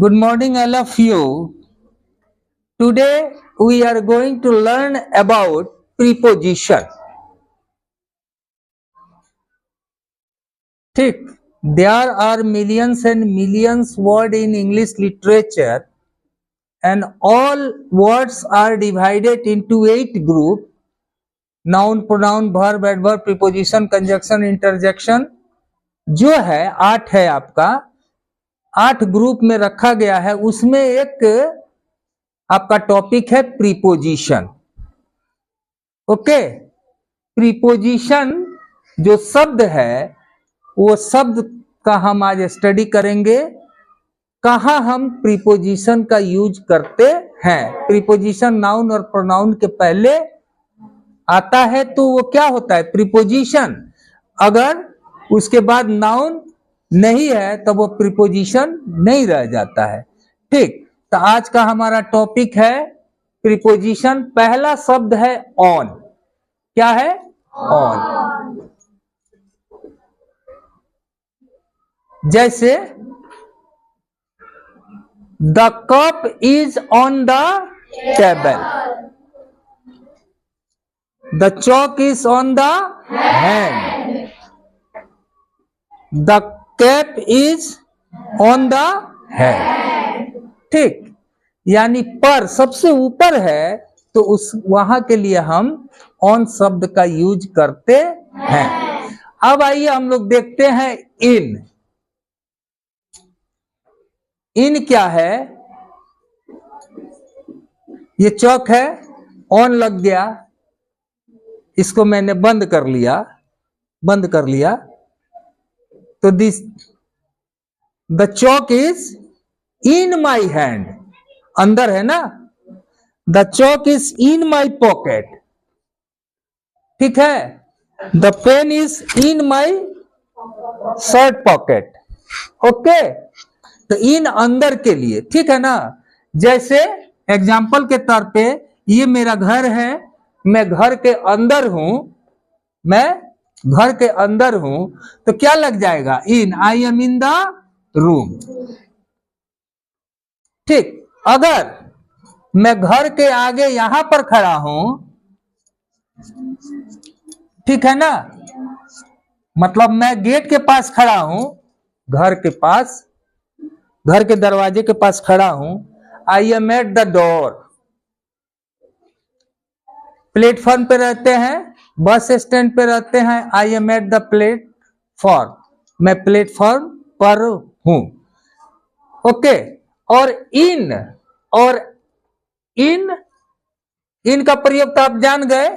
Good morning, all of you. Today we are going to learn about preposition. ठीक, there are millions and millions words in English literature, and all words are divided into 8 groups: noun, pronoun, verb, adverb, preposition, conjunction, interjection. जो है 8 है आपका, 8 group में रखा गया है। उसमें एक आपका टॉपिक है प्रीपोजिशन। ओके, प्रीपोजिशन जो शब्द है वो शब्द का हम आज स्टडी करेंगे। कहाँ हम प्रीपोजिशन का यूज करते हैं। प्रीपोजिशन नाउन और प्रोनाउन के पहले आता है तो वो क्या होता है, प्रीपोजिशन। अगर उसके बाद नाउन नहीं है तो वो प्रीपोजिशन नहीं रह जाता है। ठीक, तो आज का हमारा टॉपिक है प्रीपोजिशन। पहला शब्द है ऑन। क्या है? ऑन। जैसे the cup is on the table, the chalk is on the hand, the cap is on the head. ठीक, यानी पर सबसे ऊपर है तो उस वहां के लिए हम ऑन शब्द का यूज करते हैं। अब आइए हम लोग देखते हैं इन। इन क्या है? ये चौक है, ऑन लग गया, इसको मैंने बंद कर लिया तो this the chalk is in my hand. अंदर है ना, the chalk is in my pocket. ठीक है, the pen is in my shirt pocket. Okay, तो इन अंदर के लिए, ठीक है ना। जैसे एग्जाम्पल के तौर पे ये मेरा घर है, मैं घर के अंदर हूं, तो क्या लग जाएगा? In, I am in the room. ठीक, अगर मैं घर के आगे यहां पर खड़ा हूं, ठीक है ना, मतलब मैं गेट के पास खड़ा हूं, घर के दरवाजे के पास खड़ा हूं। I am at the door. Platform पे रहते हैं, बस स्टैंड पे रहते हैं, I M at the platform, मैं प्लेटफॉर्म पर हूं। ओके, और इन का प्रयोग तो आप जान गए,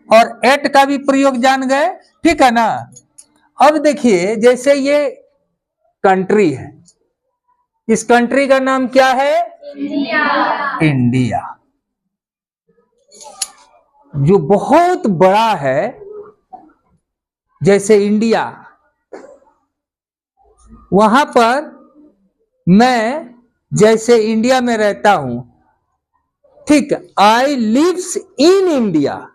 और एट का भी प्रयोग जान गए। ठीक है ना। अब देखिए, जैसे ये कंट्री है, इस कंट्री का नाम क्या है? इंडिया, जो बहुत बड़ा है। जैसे इंडिया, वहां पर मैं जैसे इंडिया में रहता हूं, ठीक, आई लिव्स इन इंडिया।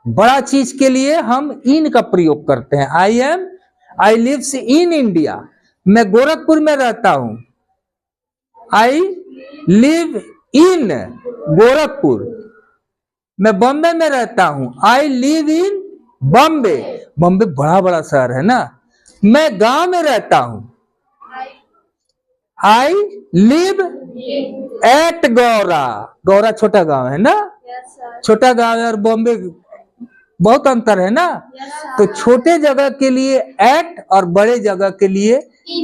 बड़ा चीज के लिए हम इन का प्रयोग करते हैं। आई लिव्स इन इंडिया। मैं गोरखपुर में रहता हूं, आई लिव इन गोरखपुर। मैं बॉम्बे में रहता हूं, I live in Bombay. Bombay बड़ा बड़ा शहर है ना। मैं गांव में रहता हूं, I live at Gaura. Gaura छोटा गांव है ना। छोटा गांव और बॉम्बे बहुत अंतर है ना। तो छोटे जगह के लिए एट और बड़े जगह के लिए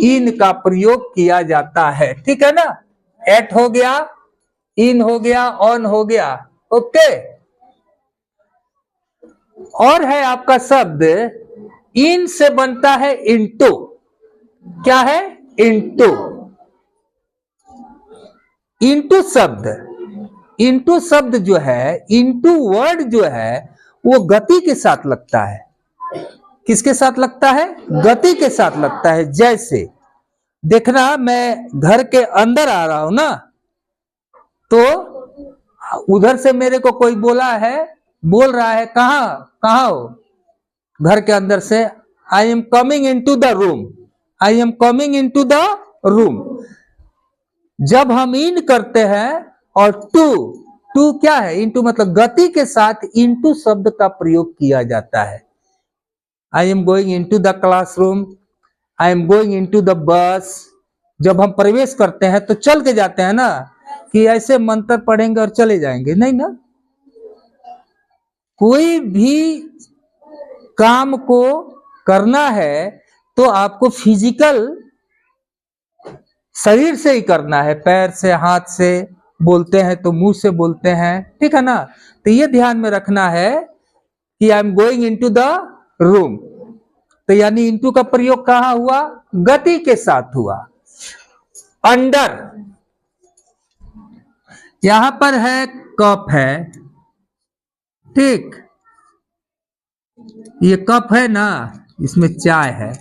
इन का प्रयोग किया जाता है। ठीक है ना। एट हो गया, इन हो गया, ऑन हो गया। ओके, और है आपका शब्द इन से बनता है इंटू। क्या है? इंटू। इंटू शब्द जो है, इंटू वर्ड जो है, वो गति के साथ लगता है। किसके साथ लगता है? गति के साथ लगता है। जैसे देखना, मैं घर के अंदर आ रहा हूं ना, तो उधर से मेरे को कोई बोल रहा है कहाँ हो? घर के अंदर से, I am coming in to the room, I am coming in to the room. जब हम इन करते हैं और टू, टू क्या है, इनटू मतलब गति के साथ इनटू शब्द का प्रयोग किया जाता है। I am going into the classroom, I am going into the bus. जब हम प्रवेश करते हैं तो चल के जाते हैं ना, कि ऐसे मंत्र पढ़ेंगे और चले जाएंगे, नहीं ना। कोई भी काम को करना है तो आपको फिजिकल शरीर से ही करना है, पैर से, हाथ से, बोलते हैं तो मुंह से बोलते हैं, ठीक है ना। तो ये ध्यान में रखना है कि आई am going into the room, तो यानी इनटू का प्रयोग कहां हुआ, गति के साथ हुआ। अंडर, यहां पर है कप है, ठीक, ये कप है ना, इसमें चाय है।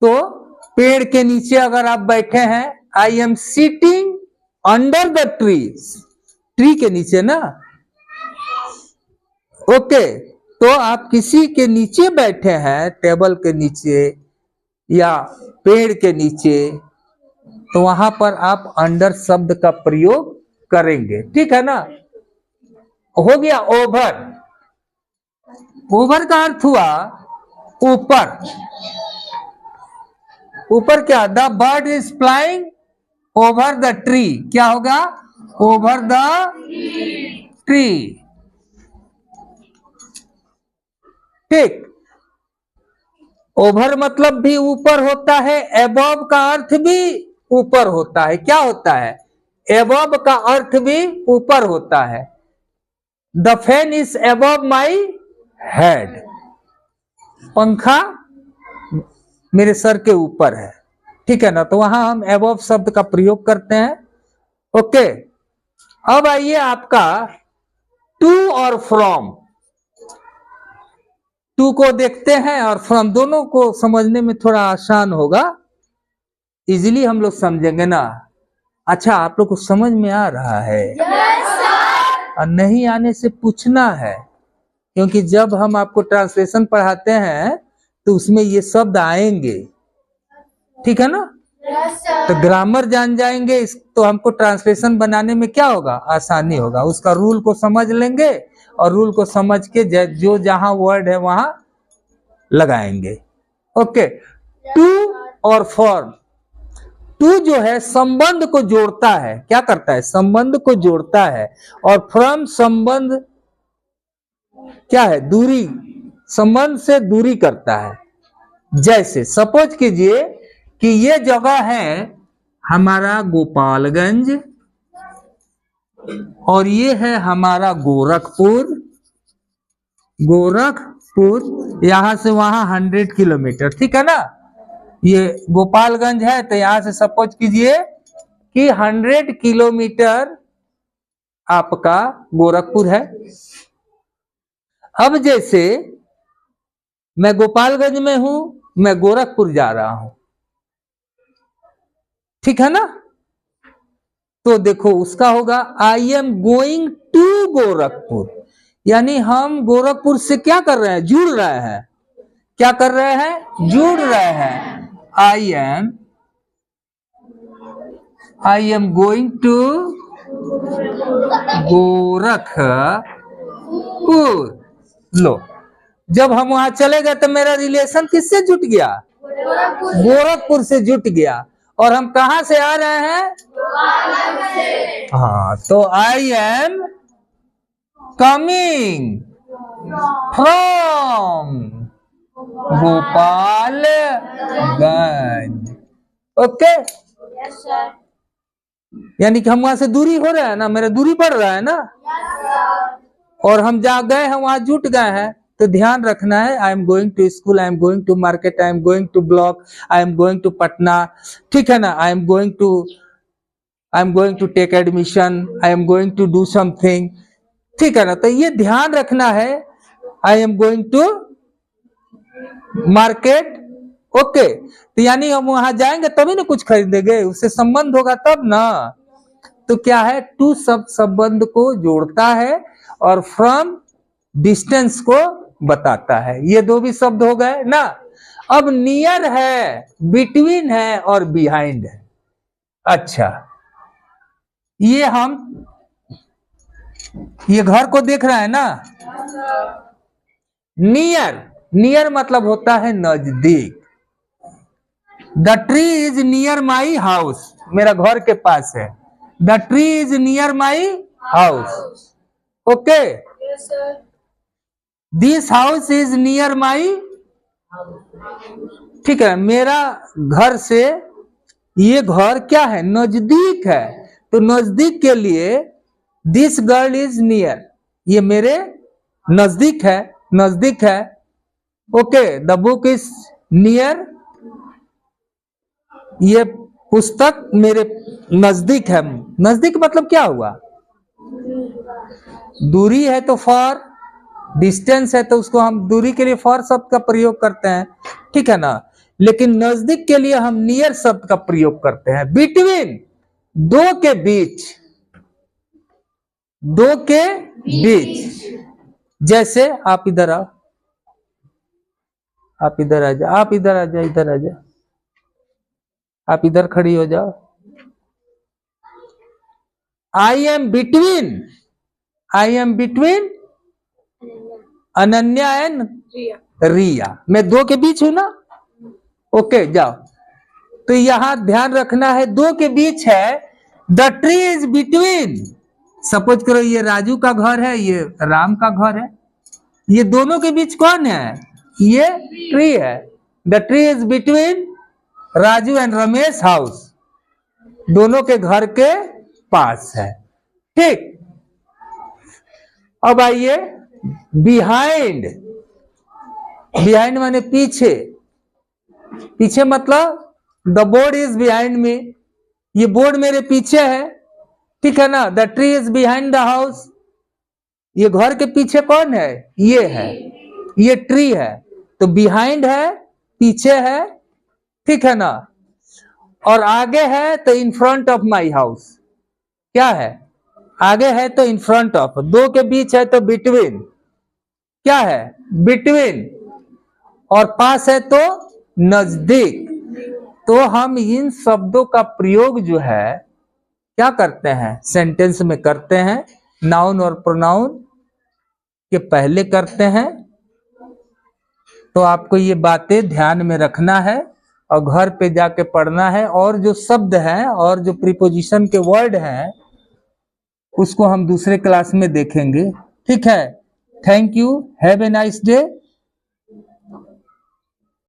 तो पेड़ के नीचे अगर आप बैठे हैं, I am sitting under the trees, tree के नीचे ना, ओके। तो आप किसी के नीचे बैठे हैं, टेबल के नीचे या पेड़ के नीचे, तो वहां पर आप अंडर शब्द का प्रयोग करेंगे, ठीक है ना। हो गया ओवर, ओवर का अर्थ हुआ ऊपर, ऊपर क्या, the bird is flying over the tree, क्या होगा, ओवर द ट्री, ठीक। ओवर मतलब भी ऊपर होता है, एबव का अर्थ भी ऊपर होता है, क्या होता है, एबव का अर्थ भी ऊपर होता है। The fan is above my head, पंखा मेरे सर के ऊपर है, ठीक है ना। तो वहां हम एबव शब्द का प्रयोग करते हैं, ओके। अब आइए आपका टू और फ्रॉम, टू को देखते हैं और फ्रॉम, दोनों को समझने में थोड़ा आसान होगा, इजीली हम लोग समझेंगे ना। अच्छा, आप लोग को समझ में आ रहा है? और नहीं आने से पूछना है, क्योंकि जब हम आपको ट्रांसलेशन पढ़ाते हैं तो उसमें ये शब्द आएंगे, ठीक है ना। तो ग्रामर जान जाएंगे तो हमको ट्रांसलेशन बनाने में क्या होगा, आसानी होगा। उसका रूल को समझ लेंगे और रूल को समझ के जो जहां वर्ड है वहां लगाएंगे, ओके। टू और फॉर, टू जो है संबंध को जोड़ता है, क्या करता है, संबंध को जोड़ता है। और फ्रॉम संबंध क्या है, दूरी, संबंध से दूरी करता है। जैसे सपोज कीजिए कि ये जगह है हमारा गोपालगंज और ये है हमारा गोरखपुर, गोरखपुर यहां से वहां 100 किलोमीटर, ठीक है ना। ये गोपालगंज है तो यहां से सपोज कीजिए कि 100 किलोमीटर आपका गोरखपुर है। अब जैसे मैं गोपालगंज में हूं, मैं गोरखपुर जा रहा हूं, ठीक है ना। तो देखो उसका होगा I am going to Gorakhpur, यानी हम गोरखपुर से क्या कर रहे हैं, जुड़ रहे हैं, क्या कर रहे हैं, जुड़ रहे हैं। I am going to Gorakhpur. लो, जब हम वहां चले गए तो मेरा रिलेशन किससे जुट गया, गोरखपुर से जुट गया। और हम कहां से आ रहे हैं, हाँ, तो आई am coming from Gopalganj, okay. यानी कि हम वहां से दूरी हो रहा है ना, मेरा दूरी बढ़ रहा है ना, और हम जहाँ गए हैं वहां जुट गए हैं। तो ध्यान रखना है, I am going to school, I am going to market, I am going to block, I am going to Patna, ठीक है ना। I am going to take admission, I am going to do something, ठीक है ना। तो ये ध्यान रखना है, I am going to market, okay. तो यानी हम वहां जाएंगे तभी ना कुछ खरीदेंगे, उससे संबंध होगा तब ना। तो क्या है, टू सब संबंध को जोड़ता है और फ्रॉम डिस्टेंस को बताता है। ये दो भी शब्द हो गए ना। अब नियर है, बिटवीन है और बिहाइंड है। अच्छा, ये घर को देख रहा है ना, नियर मतलब होता है नजदीक। The tree is near my house, मेरा घर के पास है। The tree is near my house, okay. This house is near my, ठीक है, मेरा घर से ये घर क्या है, नजदीक है। तो नजदीक के लिए दिस गर्ल इज नियर, ये मेरे नजदीक है, नजदीक है, okay. The book is near, ये पुस्तक मेरे नजदीक है। नजदीक मतलब क्या हुआ, दूरी है तो फॉर, डिस्टेंस है तो उसको हम दूरी के लिए फॉर शब्द का प्रयोग करते हैं, ठीक है ना। लेकिन नजदीक के लिए हम नियर शब्द का प्रयोग करते हैं। बिटवीन, दो के बीच, दो के बीच। जैसे आप इधर आओ, आप इधर आ जाओ, आप इधर आ जाओ, इधर आ जाओ, आप इधर खड़ी हो जाओ। I am between Ananya and Riya, मैं दो के बीच हूं ना, ओके। जाओ, तो यहां ध्यान रखना है, दो के बीच है। The tree is between, suppose करो ये राजू का घर है, ये राम का घर है, ये दोनों के बीच कौन है, ये ट्री है। The tree is between Raju and Ramesh house, दोनों के घर के पास है, ठीक। अब आइए बिहाइंड, बिहाइंड माने पीछे, पीछे मतलब the board is behind me, ये बोर्ड मेरे पीछे है, ठीक है ना। The tree is behind the house, ये घर के पीछे कौन है, ये है, ये ट्री है। तो बिहाइंड है, पीछे है, ठीक है ना। और आगे है तो in front of my house, क्या है, आगे है तो इन फ्रंट ऑफ, दो के बीच है तो बिटवीन, क्या है, बिटवीन, और पास है तो नजदीक। तो हम इन शब्दों का प्रयोग जो है क्या करते हैं, सेंटेंस में करते हैं, नाउन और प्रोनाउन के पहले करते हैं। तो आपको ये बातें ध्यान में रखना है और घर पे जाके पढ़ना है। और जो शब्द हैं और जो प्रीपोजिशन के वर्ड हैं उसको हम दूसरे क्लास में देखेंगे, ठीक है। Thank you, have a nice day.